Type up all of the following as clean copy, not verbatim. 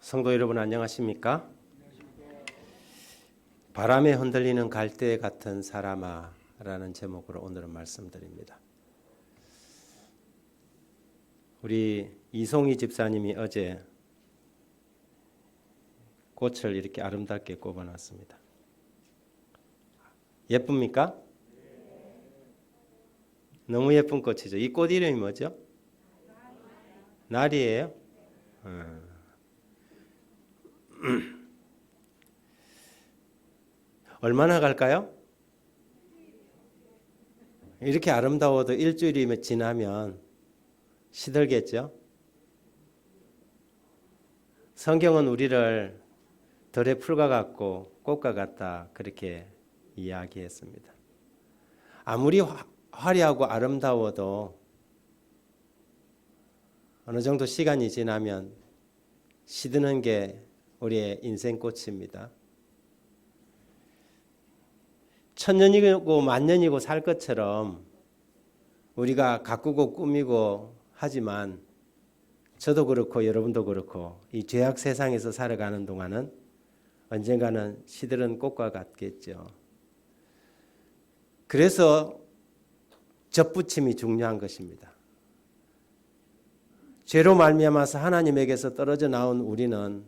성도 여러분 안녕하십니까? 바람에 흔들리는 갈대 같은 사람아 라는 제목으로 오늘은 말씀드립니다. 우리 이송희 집사님이 어제 꽃을 이렇게 아름답게 꼽아놨습니다. 예쁩니까? 너무 예쁜 꽃이죠. 이 꽃 이름이 뭐죠? 날이에요? 얼마나 갈까요? 이렇게 아름다워도 일주일이 지나면 시들겠죠? 성경은 우리를 들의 풀과 같고 꽃과 같다 그렇게 이야기했습니다. 아무리 화려하고 아름다워도 어느 정도 시간이 지나면 시드는 게 우리의 인생 꽃입니다. 천년이고 만년이고 살 것처럼 우리가 가꾸고 꾸미고 하지만 저도 그렇고 여러분도 그렇고 이 죄악 세상에서 살아가는 동안은 언젠가는 시들은 꽃과 같겠죠. 그래서 접붙임이 중요한 것입니다. 죄로 말미암아서 하나님에게서 떨어져 나온 우리는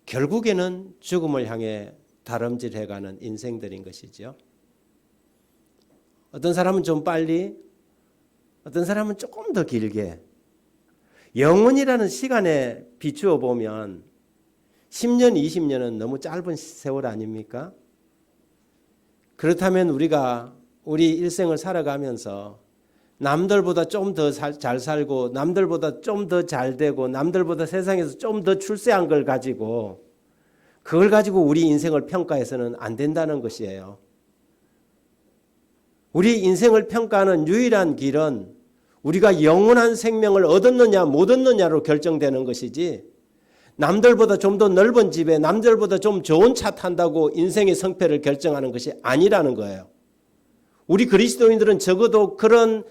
결국에는 죽음을 향해 다름질해가는 인생들인 것이죠. 어떤 사람은 좀 빨리, 어떤 사람은 조금 더 길게. 영원이라는 시간에 비추어 보면 10년, 20년은 너무 짧은 세월 아닙니까? 그렇다면 우리가 우리 일생을 살아가면서 남들보다 좀 더 잘 살고 남들보다 좀 더 잘 되고 남들보다 세상에서 좀 더 출세한 걸 가지고 그걸 가지고 우리 인생을 평가해서는 안 된다는 것이에요. 우리 인생을 평가하는 유일한 길은 우리가 영원한 생명을 얻었느냐 못 얻느냐로 결정되는 것이지 남들보다 좀 더 넓은 집에 남들보다 좀 좋은 차 탄다고 인생의 성패를 결정하는 것이 아니라는 거예요. 우리 그리스도인들은 적어도 그런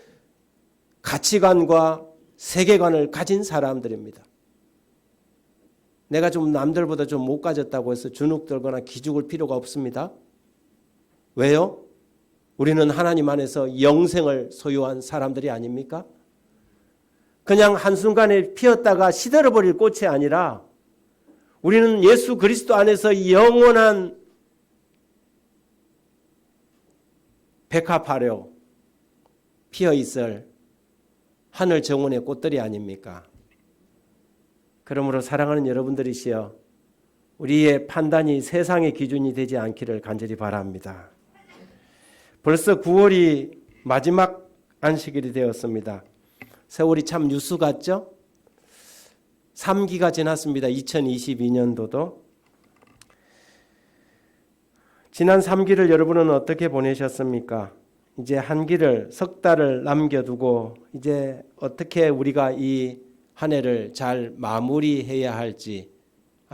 가치관과 세계관을 가진 사람들입니다. 내가 좀 남들보다 좀 못 가졌다고 해서 주눅 들거나 기죽을 필요가 없습니다. 왜요? 우리는 하나님 안에서 영생을 소유한 사람들이 아닙니까? 그냥 한순간에 피었다가 시들어버릴 꽃이 아니라 우리는 예수 그리스도 안에서 영원한 백합화로 피어있을 하늘 정원의 꽃들이 아닙니까? 그러므로 사랑하는 여러분들이시여 우리의 판단이 세상의 기준이 되지 않기를 간절히 바랍니다. 벌써 9월이 마지막 안식일이 되었습니다. 세월이 참 뉴스 같죠? 3기가 지났습니다. 2022년도도. 지난 3기를 여러분은 어떻게 보내셨습니까? 이제 한 기를 석 달을 남겨두고 이제 어떻게 우리가 이 한 해를 잘 마무리해야 할지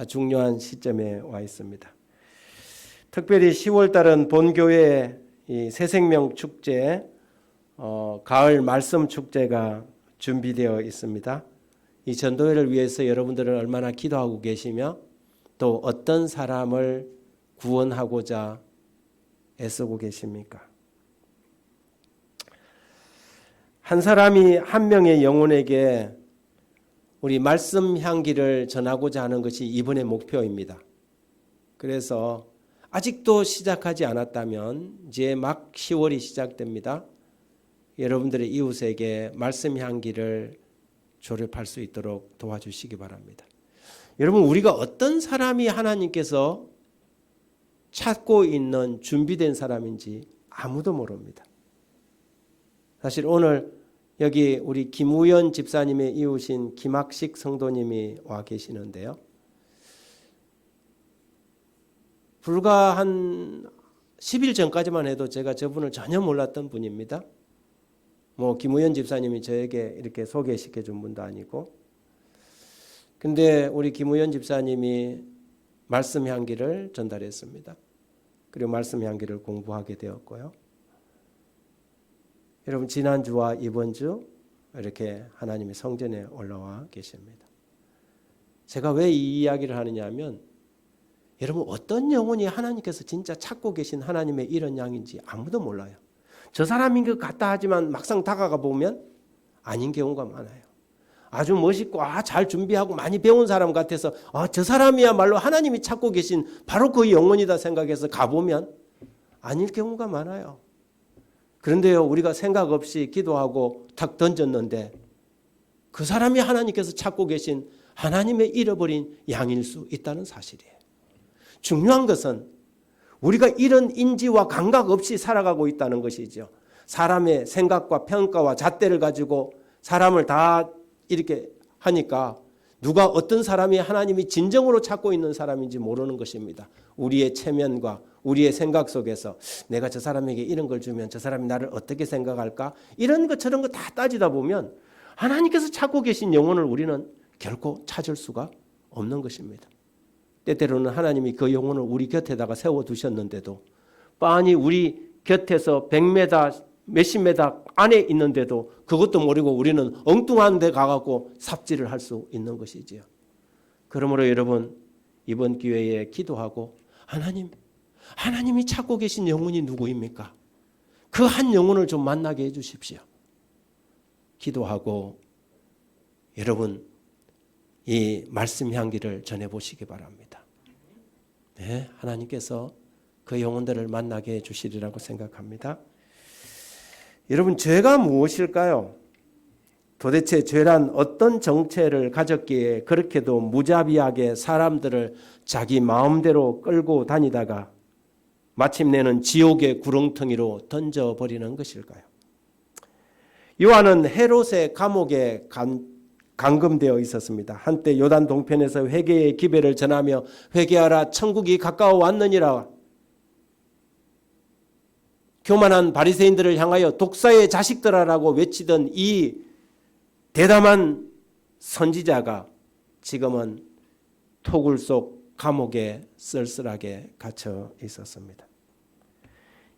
중요한 시점에 와 있습니다. 특별히 10월 달은 본교회의 이 새생명 축제, 가을 말씀 축제가 준비되어 있습니다. 이 전도회를 위해서 여러분들은 얼마나 기도하고 계시며 또 어떤 사람을 구원하고자 애쓰고 계십니까? 한 사람이 한 명의 영혼에게 우리 말씀 향기를 전하고자 하는 것이 이번의 목표입니다. 그래서 아직도 시작하지 않았다면 이제 막 10월이 시작됩니다. 여러분들의 이웃에게 말씀 향기를 조립할 수 있도록 도와주시기 바랍니다. 여러분 우리가 어떤 사람이 하나님께서 찾고 있는 준비된 사람인지 아무도 모릅니다. 사실 오늘 여기 우리 김우연 집사님의 이웃인 김학식 성도님이 와 계시는데요. 불과 한 10일 전까지만 해도 제가 저분을 전혀 몰랐던 분입니다. 김우연 집사님이 저에게 이렇게 소개시켜 준 분도 아니고. 근데 우리 김우연 집사님이 말씀 향기를 전달했습니다. 그리고 말씀 향기를 공부하게 되었고요. 여러분 지난주와 이번 주 이렇게 하나님의 성전에 올라와 계십니다. 제가 왜 이 이야기를 하느냐 하면 여러분 어떤 영혼이 하나님께서 진짜 찾고 계신 하나님의 이런 양인지 아무도 몰라요. 저 사람인 것 같다 하지만 막상 다가가 보면 아닌 경우가 많아요. 아주 멋있고 잘 준비하고 많이 배운 사람 같아서 저 사람이야말로 하나님이 찾고 계신 바로 그 영혼이다 생각해서 가보면 아닐 경우가 많아요. 그런데요, 우리가 생각 없이 기도하고 탁 던졌는데 그 사람이 하나님께서 찾고 계신 하나님의 잃어버린 양일 수 있다는 사실이에요. 중요한 것은 우리가 이런 인지와 감각 없이 살아가고 있다는 것이죠. 사람의 생각과 평가와 잣대를 가지고 사람을 다 이렇게 하니까 누가 어떤 사람이 하나님이 진정으로 찾고 있는 사람인지 모르는 것입니다. 우리의 체면과 우리의 생각 속에서 내가 저 사람에게 이런 걸 주면 저 사람이 나를 어떻게 생각할까? 이런 것 저런 거 다 따지다 보면 하나님께서 찾고 계신 영혼을 우리는 결코 찾을 수가 없는 것입니다. 때때로는 하나님이 그 영혼을 우리 곁에다가 세워두셨는데도 빤히 우리 곁에서 100m 몇십 미터 안에 있는데도 그것도 모르고 우리는 엉뚱한 데 가갖고 삽질을 할 수 있는 것이지요. 그러므로 여러분 이번 기회에 기도하고 하나님이 찾고 계신 영혼이 누구입니까? 그 한 영혼을 좀 만나게 해 주십시오. 기도하고 여러분 이 말씀 향기를 전해보시기 바랍니다. 네, 하나님께서 그 영혼들을 만나게 해 주시리라고 생각합니다. 여러분 죄가 무엇일까요? 도대체 죄란 어떤 정체를 가졌기에 그렇게도 무자비하게 사람들을 자기 마음대로 끌고 다니다가 마침내는 지옥의 구렁텅이로 던져버리는 것일까요? 요한은 헤롯의 감옥에 감금되어 있었습니다. 한때 요단 동편에서 회개의 기배를 전하며 회개하라 천국이 가까워 왔느니라 교만한 바리새인들을 향하여 독사의 자식들아라고 외치던 이 대담한 선지자가 지금은 토굴 속 감옥에 쓸쓸하게 갇혀 있었습니다.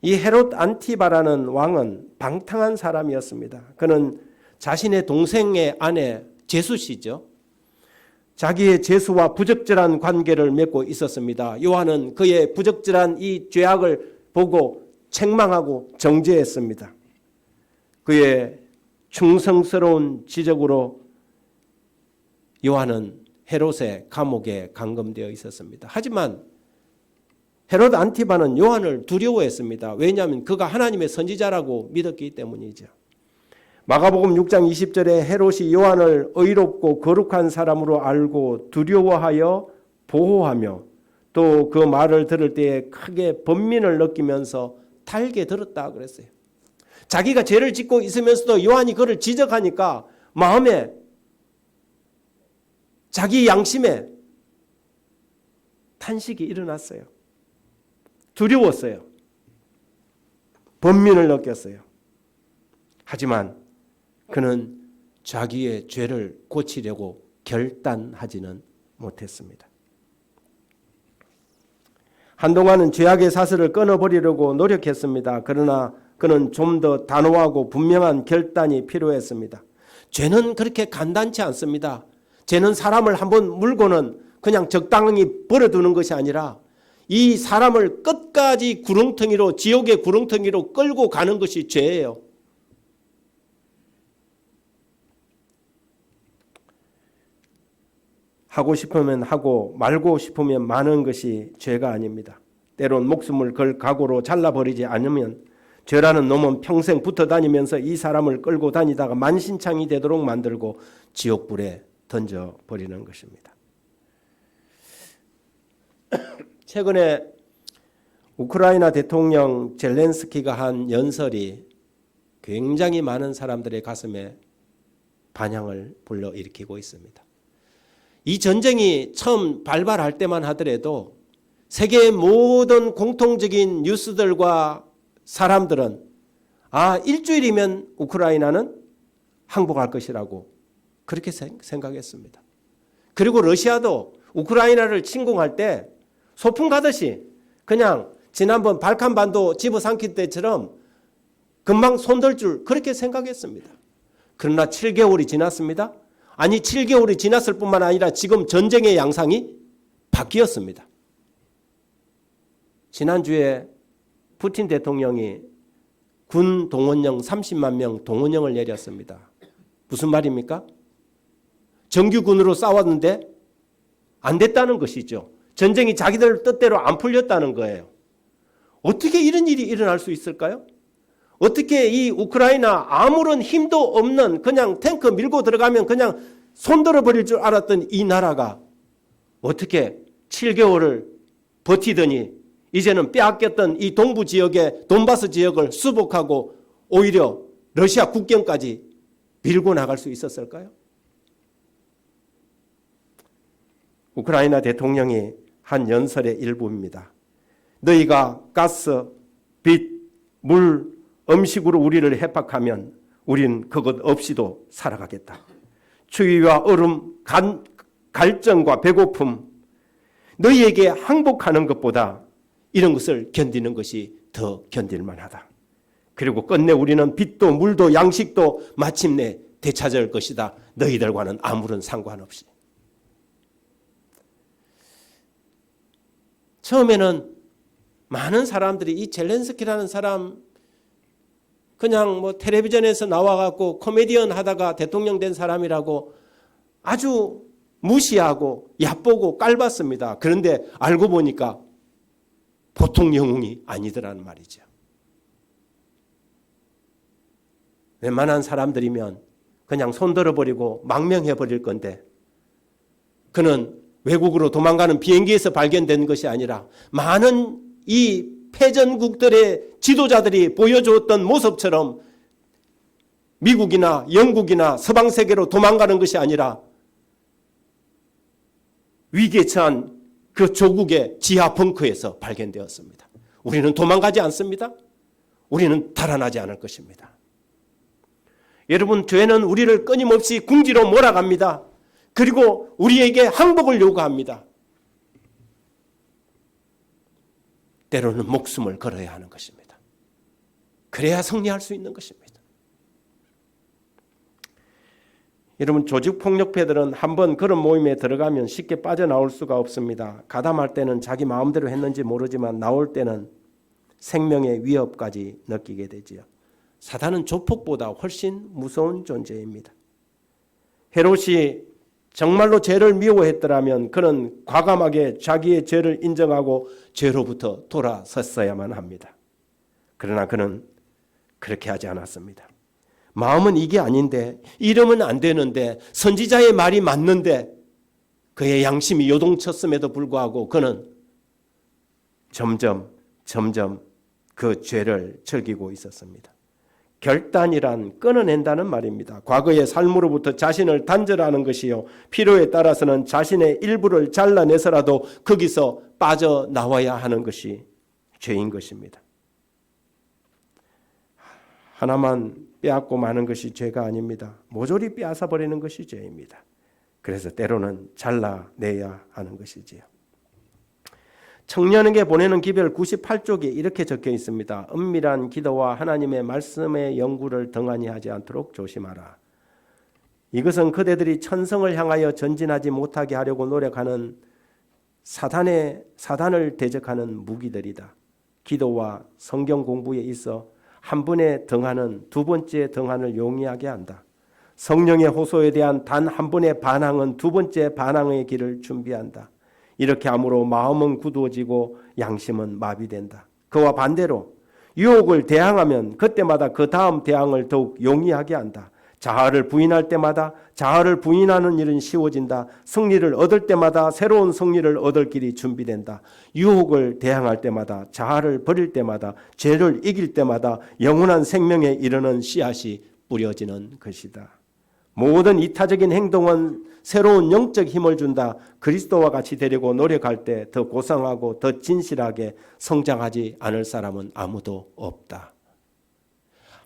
이 헤롯 안티바라는 왕은 방탕한 사람이었습니다. 그는 자신의 동생의 아내 제수씨죠. 자기의 제수와 부적절한 관계를 맺고 있었습니다. 요한은 그의 부적절한 이 죄악을 보고 책망하고 정죄했습니다. 그의 충성스러운 지적으로 요한은 헤롯의 감옥에 감금되어 있었습니다. 하지만 헤롯 안티바는 요한을 두려워했습니다. 왜냐하면 그가 하나님의 선지자라고 믿었기 때문이죠. 마가복음 6장 20절에 헤롯이 요한을 의롭고 거룩한 사람으로 알고 두려워하여 보호하며 또 그 말을 들을 때에 크게 번민을 느끼면서 달게 들었다 그랬어요. 자기가 죄를 짓고 있으면서도 요한이 그를 지적하니까 마음에 자기 양심에 탄식이 일어났어요. 두려웠어요. 번민을 느꼈어요. 하지만 그는 자기의 죄를 고치려고 결단하지는 못했습니다. 한동안은 죄악의 사슬을 끊어버리려고 노력했습니다. 그러나 그는 좀 더 단호하고 분명한 결단이 필요했습니다. 죄는 그렇게 간단치 않습니다. 죄는 사람을 한번 물고는 그냥 적당히 버려두는 것이 아니라 이 사람을 끝까지 구렁텅이로 지옥의 구렁텅이로 끌고 가는 것이 죄예요. 하고 싶으면 하고 말고 싶으면 마는 것이 죄가 아닙니다. 때론 목숨을 걸 각오로 잘라버리지 않으면 죄라는 놈은 평생 붙어 다니면서 이 사람을 끌고 다니다가 만신창이 되도록 만들고 지옥불에 던져버리는 것입니다. 최근에 우크라이나 대통령 젤렌스키가 한 연설이 굉장히 많은 사람들의 가슴에 반향을 불러일으키고 있습니다. 이 전쟁이 처음 발발할 때만 하더라도 세계의 모든 공통적인 뉴스들과 사람들은 일주일이면 우크라이나는 항복할 것이라고 그렇게 생각했습니다. 그리고 러시아도 우크라이나를 침공할 때 소풍 가듯이 그냥 지난번 발칸반도 집어삼킬 때처럼 금방 손들 줄 그렇게 생각했습니다. 그러나 7개월이 지났습니다. 아니 7개월이 지났을 뿐만 아니라 지금 전쟁의 양상이 바뀌었습니다. 지난주에 푸틴 대통령이 군 동원령 30만 명 동원령을 내렸습니다. 무슨 말입니까? 정규군으로 싸웠는데 안 됐다는 것이죠. 전쟁이 자기들 뜻대로 안 풀렸다는 거예요. 어떻게 이런 일이 일어날 수 있을까요? 어떻게 이 우크라이나 아무런 힘도 없는 그냥 탱크 밀고 들어가면 그냥 손들어 버릴 줄 알았던 이 나라가 어떻게 7개월을 버티더니 이제는 빼앗겼던 이 동부 지역의 돈바스 지역을 수복하고 오히려 러시아 국경까지 밀고 나갈 수 있었을까요? 우크라이나 대통령이 한 연설의 일부입니다. 너희가 가스, 빛, 물, 음식으로 우리를 해박하면 우린 그것 없이도 살아가겠다. 추위와 얼음, 갈증과 배고픔, 너희에게 항복하는 것보다 이런 것을 견디는 것이 더 견딜만하다. 그리고 끝내 우리는 빛도 물도 양식도 마침내 되찾을 것이다. 너희들과는 아무런 상관없이. 처음에는 많은 사람들이 이 젤렌스키라는 사람 그냥 뭐 텔레비전에서 나와갖고 코미디언 하다가 대통령 된 사람이라고 아주 무시하고 얕보고 깔봤습니다. 그런데 알고 보니까 보통 영웅이 아니더라는 말이죠. 웬만한 사람들이면 그냥 손들어버리고 망명해버릴 건데 그는 외국으로 도망가는 비행기에서 발견된 것이 아니라 많은 이 패전국들의 지도자들이 보여주었던 모습처럼 미국이나 영국이나 서방세계로 도망가는 것이 아니라 위기에 처한 그 조국의 지하 벙커에서 발견되었습니다. 우리는 도망가지 않습니다. 우리는 달아나지 않을 것입니다. 여러분, 죄는 우리를 끊임없이 궁지로 몰아갑니다. 그리고 우리에게 항복을 요구합니다. 때로는 목숨을 걸어야 하는 것입니다. 그래야 승리할 수 있는 것입니다. 여러분, 조직폭력배들은 한번 그런 모임에 들어가면 쉽게 빠져나올 수가 없습니다. 가담할 때는 자기 마음대로 했는지 모르지만 나올 때는 생명의 위협까지 느끼게 되지요. 사단은 조폭보다 훨씬 무서운 존재입니다. 헤롯이 정말로 죄를 미워했더라면 그는 과감하게 자기의 죄를 인정하고 죄로부터 돌아섰어야만 합니다. 그러나 그는 그렇게 하지 않았습니다. 마음은 이게 아닌데, 이러면 안 되는데, 선지자의 말이 맞는데 그의 양심이 요동쳤음에도 불구하고 그는 점점 그 죄를 즐기고 있었습니다. 결단이란 끊어낸다는 말입니다. 과거의 삶으로부터 자신을 단절하는 것이요, 필요에 따라서는 자신의 일부를 잘라내서라도 거기서 빠져나와야 하는 것이 죄인 것입니다. 하나만 빼앗고 마는 것이 죄가 아닙니다. 모조리 빼앗아 버리는 것이 죄입니다. 그래서 때로는 잘라내야 하는 것이지요. 청년에게 보내는 기별 98쪽에 이렇게 적혀 있습니다. 은밀한 기도와 하나님의 말씀의 연구를 등한히 하지 않도록 조심하라. 이것은 그대들이 천성을 향하여 전진하지 못하게 하려고 노력하는 사단을 대적하는 무기들이다. 기도와 성경 공부에 있어 한 분의 등한은 두 번째 등한을 용이하게 한다. 성령의 호소에 대한 단 한 번의 반항은 두 번째 반항의 길을 준비한다. 이렇게 함으로 마음은 굳어지고 양심은 마비된다. 그와 반대로 유혹을 대항하면 그때마다 그 다음 대항을 더욱 용이하게 한다. 자아를 부인할 때마다 자아를 부인하는 일은 쉬워진다. 승리를 얻을 때마다 새로운 승리를 얻을 길이 준비된다. 유혹을 대항할 때마다, 자아를 버릴 때마다, 죄를 이길 때마다 영원한 생명에 이르는 씨앗이 뿌려지는 것이다. 모든 이타적인 행동은 새로운 영적 힘을 준다. 그리스도와 같이 되려고 노력할 때 더 고상하고 더 진실하게 성장하지 않을 사람은 아무도 없다.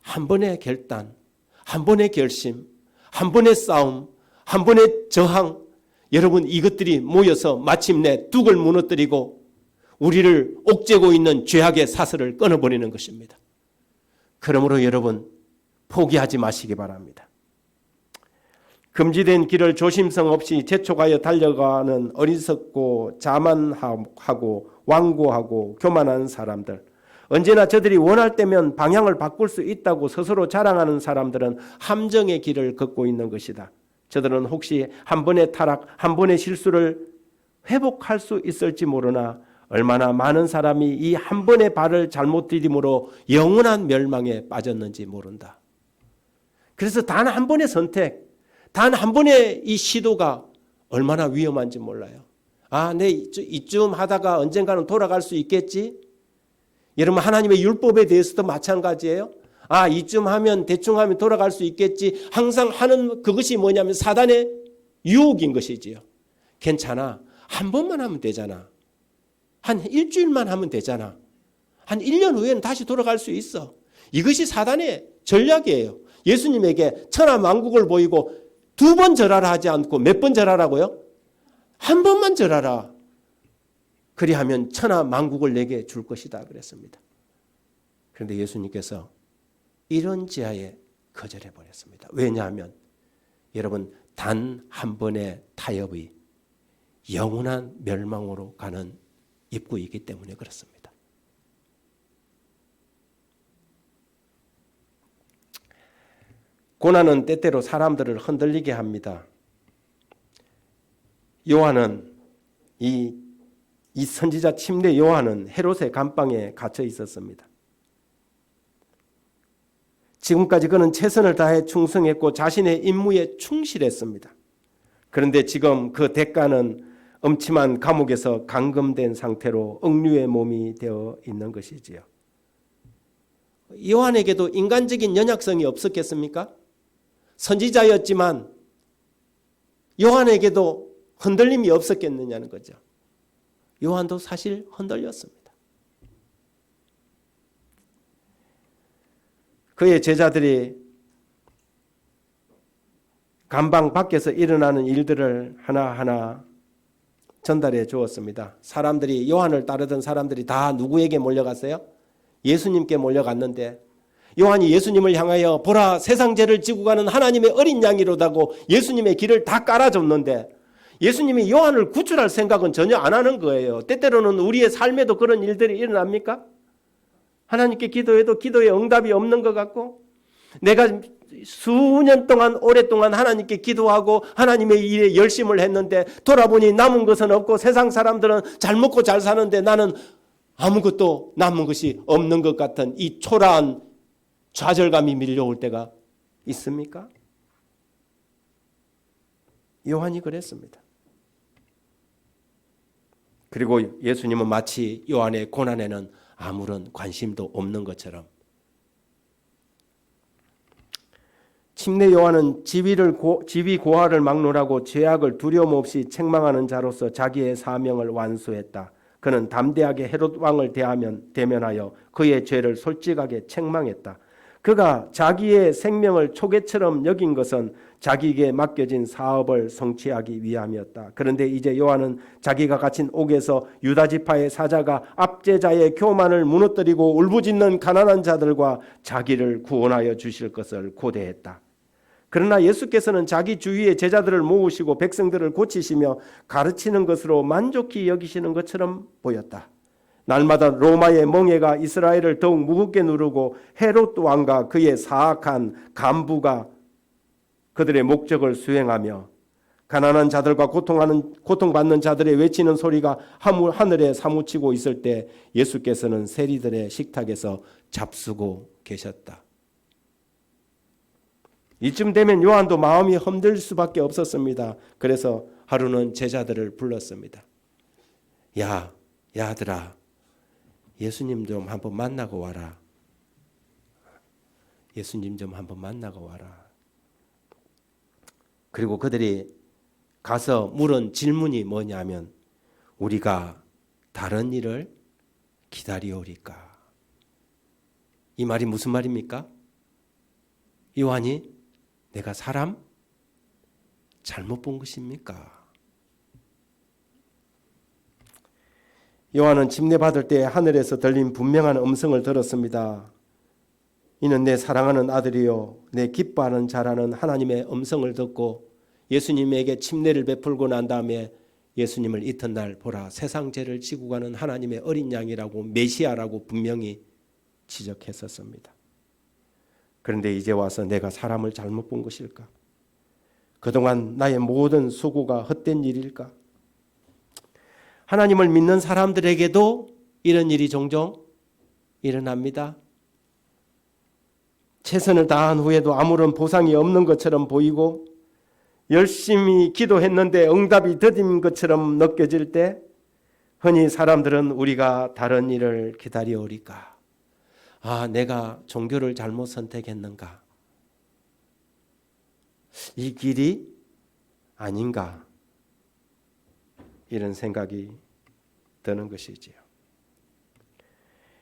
한 번의 결단, 한 번의 결심, 한 번의 싸움, 한 번의 저항, 여러분, 이것들이 모여서 마침내 뚝을 무너뜨리고 우리를 옥죄고 있는 죄악의 사슬을 끊어버리는 것입니다. 그러므로 여러분, 포기하지 마시기 바랍니다. 금지된 길을 조심성 없이 재촉하여 달려가는 어리석고 자만하고 완고하고 교만한 사람들, 언제나 저들이 원할 때면 방향을 바꿀 수 있다고 스스로 자랑하는 사람들은 함정의 길을 걷고 있는 것이다. 저들은 혹시 한 번의 타락, 한 번의 실수를 회복할 수 있을지 모르나 얼마나 많은 사람이 이 한 번의 발을 잘못 디딤으로 영원한 멸망에 빠졌는지 모른다. 그래서 단 한 번의 선택, 단 한 번의 이 시도가 얼마나 위험한지 몰라요. 내 이쯤 하다가 언젠가는 돌아갈 수 있겠지? 여러분, 하나님의 율법에 대해서도 마찬가지예요. 이쯤 하면 대충 하면 돌아갈 수 있겠지. 항상 하는 그것이 뭐냐면 사단의 유혹인 것이지요. 괜찮아. 한 번만 하면 되잖아. 한 일주일만 하면 되잖아. 한 1년 후에는 다시 돌아갈 수 있어. 이것이 사단의 전략이에요. 예수님에게 천하만국을 보이고 2번 절하라 하지 않고 몇 번 절하라고요? 한 번만 절하라. 그리하면 천하만국을 내게 줄 것이다 그랬습니다. 그런데 예수님께서 이런 지하에 거절해 버렸습니다. 왜냐하면 여러분, 단 한 번의 타협이 영원한 멸망으로 가는 입구이기 때문에 그렇습니다. 고난은 때때로 사람들을 흔들리게 합니다. 요한은 이 선지자 침례 요한은 헤롯의 감방에 갇혀 있었습니다. 지금까지 그는 최선을 다해 충성했고 자신의 임무에 충실했습니다. 그런데 지금 그 대가는 엄침한 감옥에서 감금된 상태로 억류의 몸이 되어 있는 것이지요. 요한에게도 인간적인 연약성이 없었겠습니까? 선지자였지만 요한에게도 흔들림이 없었겠느냐는 거죠. 요한도 사실 흔들렸습니다. 그의 제자들이 감방 밖에서 일어나는 일들을 하나하나 전달해 주었습니다. 사람들이, 요한을 따르던 사람들이 다 누구에게 몰려갔어요? 예수님께 몰려갔는데 요한이 예수님을 향하여 보라, 세상 죄를 지고 가는 하나님의 어린 양이로다고 예수님의 길을 다 깔아줬는데 예수님이 요한을 구출할 생각은 전혀 안 하는 거예요. 때때로는 우리의 삶에도 그런 일들이 일어납니까? 하나님께 기도해도 기도에 응답이 없는 것 같고, 내가 수년 동안 오랫동안 하나님께 기도하고 하나님의 일에 열심을 했는데 돌아보니 남은 것은 없고 세상 사람들은 잘 먹고 잘 사는데 나는 아무것도 남은 것이 없는 것 같은 이 초라한 좌절감이 밀려올 때가 있습니까? 요한이 그랬습니다. 그리고 예수님은 마치 요한의 고난에는 아무런 관심도 없는 것처럼, 침례 요한은 지위 고하를 막론하고 죄악을 두려움 없이 책망하는 자로서 자기의 사명을 완수했다. 그는 담대하게 헤롯 왕을 대면하여 그의 죄를 솔직하게 책망했다. 그가 자기의 생명을 초계처럼 여긴 것은 자기에게 맡겨진 사업을 성취하기 위함이었다. 그런데 이제 요한은 자기가 갇힌 옥에서 유다 지파의 사자가 압제자의 교만을 무너뜨리고 울부짖는 가난한 자들과 자기를 구원하여 주실 것을 고대했다. 그러나 예수께서는 자기 주위의 제자들을 모으시고 백성들을 고치시며 가르치는 것으로 만족히 여기시는 것처럼 보였다. 날마다 로마의 멍에가 이스라엘을 더욱 무겁게 누르고 헤롯 왕과 그의 사악한 간부가 그들의 목적을 수행하며 가난한 자들과 고통받는 자들의 외치는 소리가 하늘에 사무치고 있을 때 예수께서는 세리들의 식탁에서 잡수고 계셨다. 이쯤 되면 요한도 마음이 흔들 수밖에 없었습니다. 그래서 하루는 제자들을 불렀습니다. 야들아, 예수님 좀 한번 만나고 와라. 예수님 좀 한번 만나고 와라. 그리고 그들이 가서 물은 질문이 뭐냐면, 우리가 다른 일을 기다리오리까? 이 말이 무슨 말입니까? 요한이 내가 사람 잘못 본 것입니까? 요한은 침례받을 때 하늘에서 들린 분명한 음성을 들었습니다. 이는 내 사랑하는 아들이요 내 기뻐하는 자라는 하나님의 음성을 듣고 예수님에게 침례를 베풀고 난 다음에 예수님을 이튿날 보라 세상 죄를 지고 가는 하나님의 어린 양이라고 메시아라고 분명히 지적했었습니다. 그런데 이제 와서 내가 사람을 잘못 본 것일까? 그동안 나의 모든 수고가 헛된 일일까? 하나님을 믿는 사람들에게도 이런 일이 종종 일어납니다. 최선을 다한 후에도 아무런 보상이 없는 것처럼 보이고 열심히 기도했는데 응답이 더딘 것처럼 느껴질 때 흔히 사람들은 우리가 다른 일을 기다려오리까? 내가 종교를 잘못 선택했는가? 이 길이 아닌가? 이런 생각이 드는 것이지요.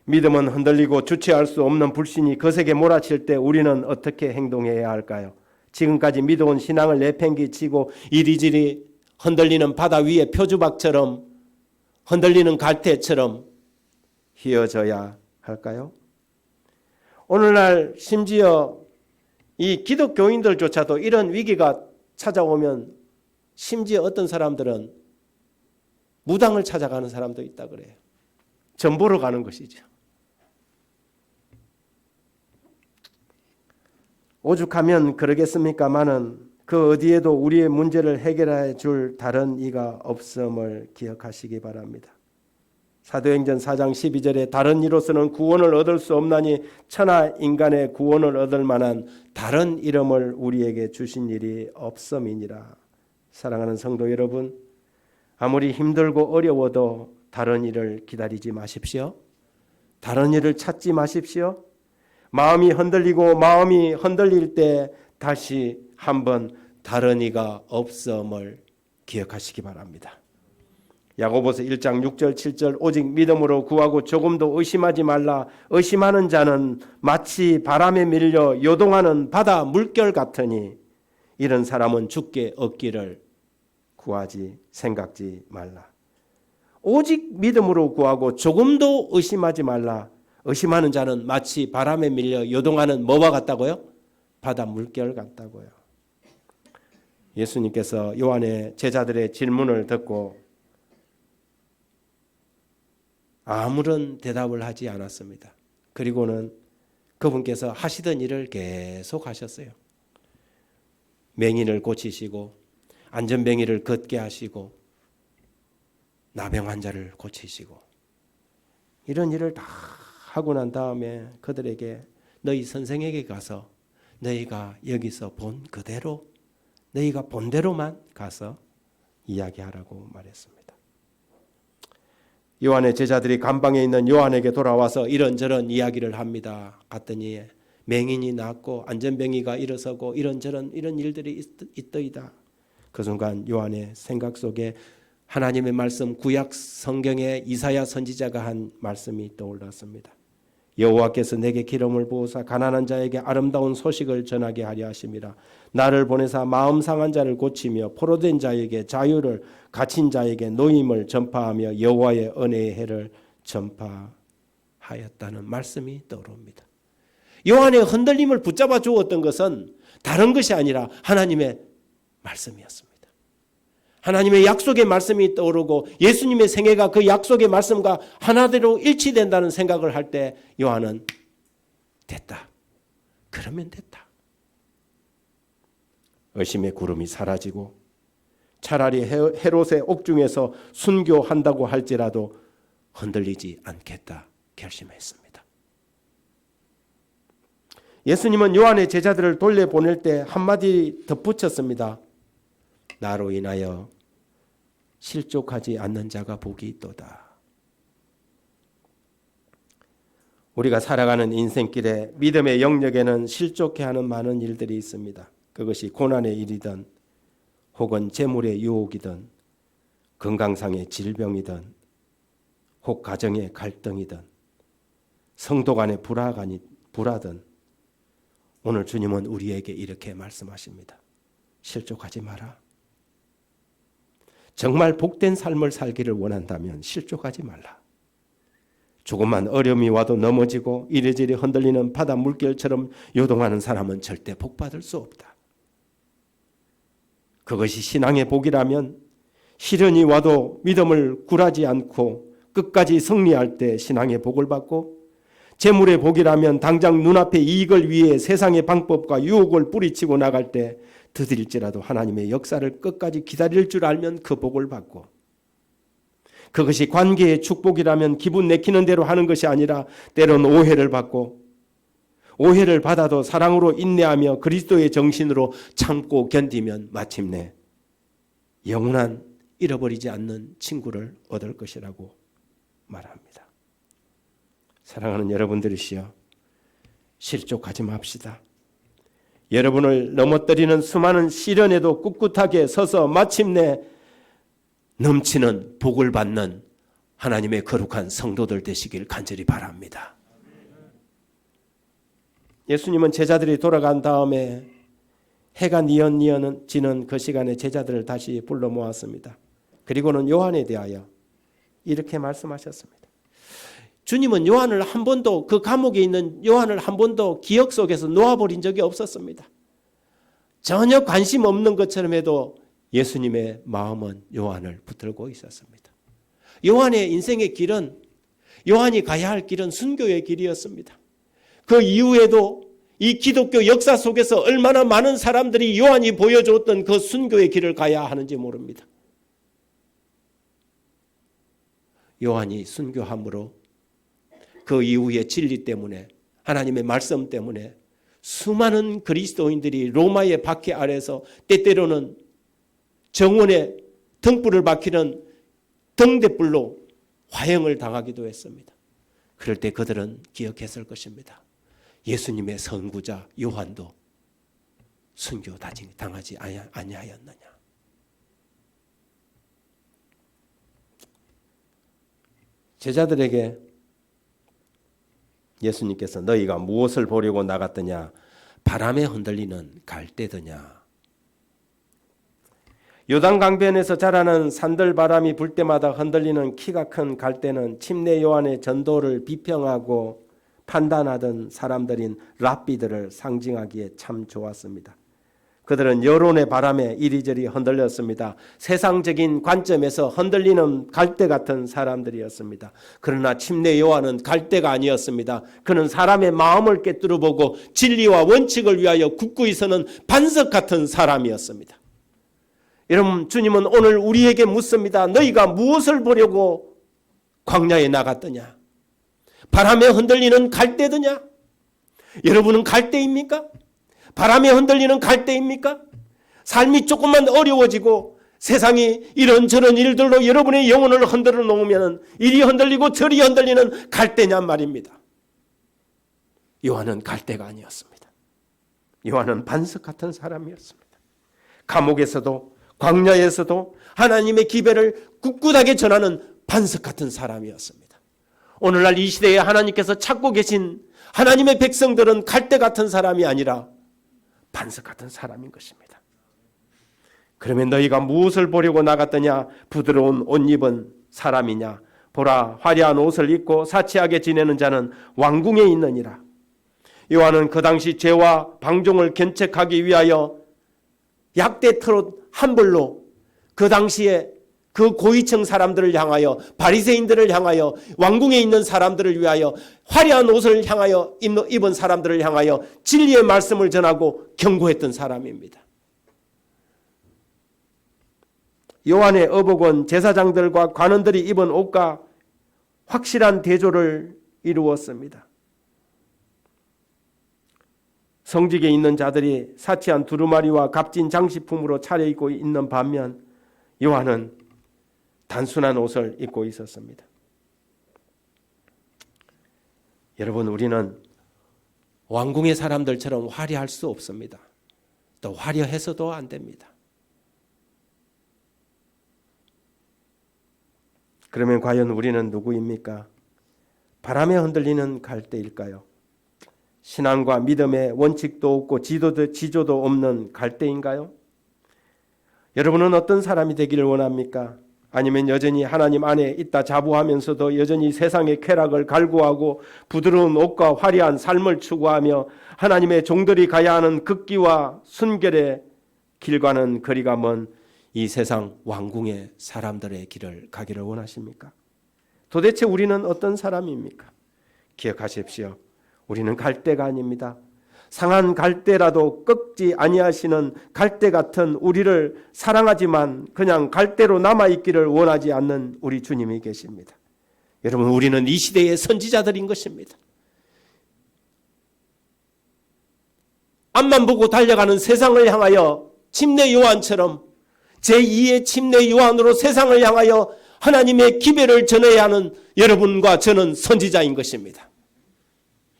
믿음은 흔들리고 주체할 수 없는 불신이 거세게 몰아칠 때 우리는 어떻게 행동해야 할까요? 지금까지 믿어온 신앙을 내팽개치고 이리저리 흔들리는 바다 위의 표주박처럼 흔들리는 갈대처럼 휘어져야 할까요? 오늘날 심지어 이 기독교인들조차도 이런 위기가 찾아오면 심지어 어떤 사람들은 무당을 찾아가는 사람도 있다 그래요. 전보러 가는 것이죠. 오죽하면 그러겠습니까마는 그 어디에도 우리의 문제를 해결해 줄 다른 이가 없음을 기억하시기 바랍니다. 사도행전 4장 12절에 다른 이로서는 구원을 얻을 수 없나니 천하 인간의 구원을 얻을 만한 다른 이름을 우리에게 주신 일이 없음이니라. 사랑하는 성도 여러분, 아무리 힘들고 어려워도 다른 일을 기다리지 마십시오. 다른 일을 찾지 마십시오. 마음이 흔들리고 마음이 흔들릴 때 다시 한번 다른 이가 없음을 기억하시기 바랍니다. 야고보서 1장 6절 7절 오직 믿음으로 구하고 조금도 의심하지 말라. 의심하는 자는 마치 바람에 밀려 요동하는 바다 물결 같으니 이런 사람은 죽게 얻기를 구하지 생각지 말라. 오직 믿음으로 구하고 조금도 의심하지 말라. 의심하는 자는 마치 바람에 밀려 요동하는 뭐와 같다고요? 바다 물결 같다고요. 예수님께서 요한의 제자들의 질문을 듣고 아무런 대답을 하지 않았습니다. 그리고는 그분께서 하시던 일을 계속 하셨어요. 맹인을 고치시고 안전뱅이를 걷게 하시고 나병 환자를 고치시고 이런 일을 다 하고 난 다음에 그들에게 너희 선생에게 가서 너희가 여기서 본 그대로 너희가 본 대로만 가서 이야기하라고 말했습니다. 요한의 제자들이 감방에 있는 요한에게 돌아와서 이런저런 이야기를 합니다. 갔더니 맹인이 낫고 안전뱅이가 일어서고 이런저런 이런 일들이 있더이다. 그 순간 요한의 생각 속에 하나님의 말씀 구약 성경의 이사야 선지자가 한 말씀이 떠올랐습니다. 여호와께서 내게 기름을 부으사 가난한 자에게 아름다운 소식을 전하게 하려 하심이라. 나를 보내사 마음 상한 자를 고치며 포로된 자에게 자유를 갇힌 자에게 노임을 전파하며 여호와의 은혜의 해를 전파하였다는 말씀이 떠오릅니다. 요한의 흔들림을 붙잡아 주었던 것은 다른 것이 아니라 하나님의 말씀이었습니다. 하나님의 약속의 말씀이 떠오르고 예수님의 생애가 그 약속의 말씀과 하나대로 일치된다는 생각을 할 때 요한은 됐다. 그러면 됐다. 의심의 구름이 사라지고 차라리 헤롯의 옥중에서 순교한다고 할지라도 흔들리지 않겠다 결심했습니다. 예수님은 요한의 제자들을 돌려보낼 때 한마디 덧붙였습니다. 나로 인하여 실족하지 않는 자가 복이 있도다. 우리가 살아가는 인생길에 믿음의 영역에는 실족해 하는 많은 일들이 있습니다. 그것이 고난의 일이든 혹은 재물의 유혹이든 건강상의 질병이든 혹 가정의 갈등이든 성도 간의 불화든 오늘 주님은 우리에게 이렇게 말씀하십니다. 실족하지 마라. 정말 복된 삶을 살기를 원한다면 실족하지 말라. 조금만 어려움이 와도 넘어지고 이리저리 흔들리는 바다 물결처럼 요동하는 사람은 절대 복받을 수 없다. 그것이 신앙의 복이라면 시련이 와도 믿음을 굴하지 않고 끝까지 승리할 때 신앙의 복을 받고, 재물의 복이라면 당장 눈앞의 이익을 위해 세상의 방법과 유혹을 뿌리치고 나갈 때 드딜지라도 하나님의 역사를 끝까지 기다릴 줄 알면 그 복을 받고, 그것이 관계의 축복이라면 기분 내키는 대로 하는 것이 아니라 때론 오해를 받고, 오해를 받아도 사랑으로 인내하며 그리스도의 정신으로 참고 견디면 마침내 영원한 잃어버리지 않는 친구를 얻을 것이라고 말합니다. 사랑하는 여러분들이시여, 실족하지 맙시다. 여러분을 넘어뜨리는 수많은 시련에도 꿋꿋하게 서서 마침내 넘치는 복을 받는 하나님의 거룩한 성도들 되시길 간절히 바랍니다. 예수님은 제자들이 돌아간 다음에 해가 뉘엿뉘엿지는 그 시간에 제자들을 다시 불러 모았습니다. 그리고는 요한에 대하여 이렇게 말씀하셨습니다. 주님은 요한을 한 번도, 그 감옥에 있는 요한을 한 번도 기억 속에서 놓아버린 적이 없었습니다. 전혀 관심 없는 것처럼 해도 예수님의 마음은 요한을 붙들고 있었습니다. 요한의 인생의 길은, 요한이 가야 할 길은 순교의 길이었습니다. 그 이후에도 이 기독교 역사 속에서 얼마나 많은 사람들이 요한이 보여줬던 그 순교의 길을 가야 하는지 모릅니다. 요한이 순교함으로 그 이후의 진리 때문에, 하나님의 말씀 때문에 수많은 그리스도인들이 로마의 박해 아래서 때때로는 정원에 등불을 밝히는 등대불로 화형을 당하기도 했습니다. 그럴 때 그들은 기억했을 것입니다. 예수님의 선구자 요한도 순교 당하지 아니하였느냐. 제자들에게 예수님께서 너희가 무엇을 보려고 나갔더냐? 바람에 흔들리는 갈대더냐? 요단강변에서 자라는 산들바람이 불 때마다 흔들리는 키가 큰 갈대는 침례 요한의 전도를 비평하고 판단하던 사람들인 랍비들을 상징하기에 참 좋았습니다. 그들은 여론의 바람에 이리저리 흔들렸습니다. 세상적인 관점에서 흔들리는 갈대 같은 사람들이었습니다. 그러나 침례 요한은 갈대가 아니었습니다. 그는 사람의 마음을 꿰뚫어보고 진리와 원칙을 위하여 굳건히 서는 반석 같은 사람이었습니다. 여러분, 주님은 오늘 우리에게 묻습니다. 너희가 무엇을 보려고 광야에 나갔더냐? 바람에 흔들리는 갈대더냐? 여러분은 갈대입니까? 바람에 흔들리는 갈대입니까? 삶이 조금만 어려워지고 세상이 이런저런 일들로 여러분의 영혼을 흔들어 놓으면 이리 흔들리고 저리 흔들리는 갈대냔 말입니다. 요한은 갈대가 아니었습니다. 요한은 반석 같은 사람이었습니다. 감옥에서도 광야에서도 하나님의 기별을 굳굳하게 전하는 반석 같은 사람이었습니다. 오늘날 이 시대에 하나님께서 찾고 계신 하나님의 백성들은 갈대 같은 사람이 아니라 반석 같은 사람인 것입니다. 그러면 너희가 무엇을 보려고 나갔더냐? 부드러운 옷 입은 사람이냐? 보라, 화려한 옷을 입고 사치하게 지내는 자는 왕궁에 있느니라. 요한은 그 당시 죄와 방종을 견책하기 위하여 약대 트롯 한 벌로 그 당시에 그 고위층 사람들을 향하여, 바리새인들을 향하여, 왕궁에 있는 사람들을 위하여, 화려한 옷을 향하여 입은 사람들을 향하여 진리의 말씀을 전하고 경고했던 사람입니다. 요한의 어복은 제사장들과 관원들이 입은 옷과 확실한 대조를 이루었습니다. 성직에 있는 자들이 사치한 두루마리와 값진 장식품으로 차려입고 있는 반면 요한은 단순한 옷을 입고 있었습니다. 여러분, 우리는 왕궁의 사람들처럼 화려할 수 없습니다. 또 화려해서도 안 됩니다. 그러면 과연 우리는 누구입니까? 바람에 흔들리는 갈대일까요? 신앙과 믿음의 원칙도 없고 지조도 없는 갈대인가요? 여러분은 어떤 사람이 되기를 원합니까? 아니면 여전히 하나님 안에 있다 자부하면서도 여전히 세상의 쾌락을 갈구하고 부드러운 옷과 화려한 삶을 추구하며 하나님의 종들이 가야 하는 극기와 순결의 길과는 거리가 먼 이 세상 왕궁의 사람들의 길을 가기를 원하십니까? 도대체 우리는 어떤 사람입니까? 기억하십시오. 우리는 갈대가 아닙니다. 상한 갈대라도 꺾지 아니하시는 갈대 같은 우리를 사랑하지만 그냥 갈대로 남아있기를 원하지 않는 우리 주님이 계십니다. 여러분, 우리는 이 시대의 선지자들인 것입니다. 앞만 보고 달려가는 세상을 향하여 침례 요한처럼 제2의 침례 요한으로 세상을 향하여 하나님의 기별을 전해야 하는 여러분과 저는 선지자인 것입니다.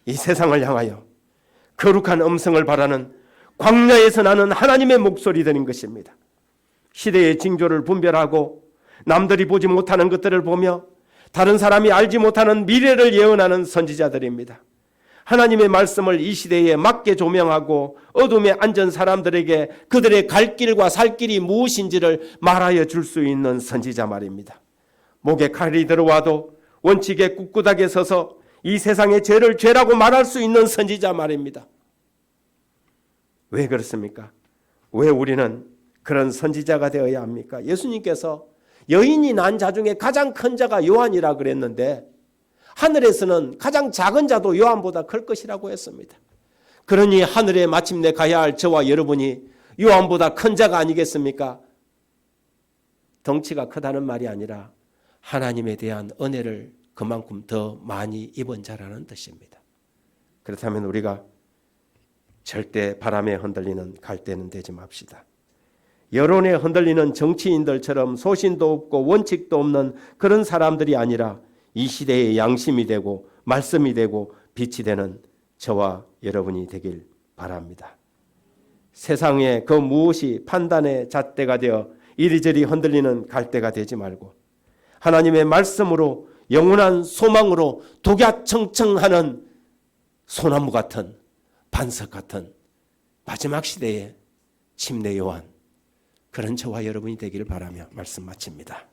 이 세상을 향하여 거룩한 음성을 바라는 광야에서 나는 하나님의 목소리들인 것입니다. 시대의 징조를 분별하고 남들이 보지 못하는 것들을 보며 다른 사람이 알지 못하는 미래를 예언하는 선지자들입니다. 하나님의 말씀을 이 시대에 맞게 조명하고 어둠에 앉은 사람들에게 그들의 갈 길과 살 길이 무엇인지를 말하여 줄 수 있는 선지자 말입니다. 목에 칼이 들어와도 원칙에 꿋꿋하게 서서 이 세상의 죄를 죄라고 말할 수 있는 선지자 말입니다. 왜 그렇습니까? 왜 우리는 그런 선지자가 되어야 합니까? 예수님께서 여인이 낳은 자 중에 가장 큰 자가 요한이라 그랬는데 하늘에서는 가장 작은 자도 요한보다 클 것이라고 했습니다. 그러니 하늘에 마침내 가야 할 저와 여러분이 요한보다 큰 자가 아니겠습니까? 덩치가 크다는 말이 아니라 하나님에 대한 은혜를 그만큼 더 많이 입은 자라는 뜻입니다. 그렇다면 우리가 절대 바람에 흔들리는 갈대는 되지 맙시다. 여론에 흔들리는 정치인들처럼 소신도 없고 원칙도 없는 그런 사람들이 아니라 이 시대의 양심이 되고 말씀이 되고 빛이 되는 저와 여러분이 되길 바랍니다. 세상의 그 무엇이 판단의 잣대가 되어 이리저리 흔들리는 갈대가 되지 말고 하나님의 말씀으로 영원한 소망으로 독야청청하는 소나무 같은 반석 같은 마지막 시대의 침례 요한, 그런 저와 여러분이 되기를 바라며 말씀 마칩니다.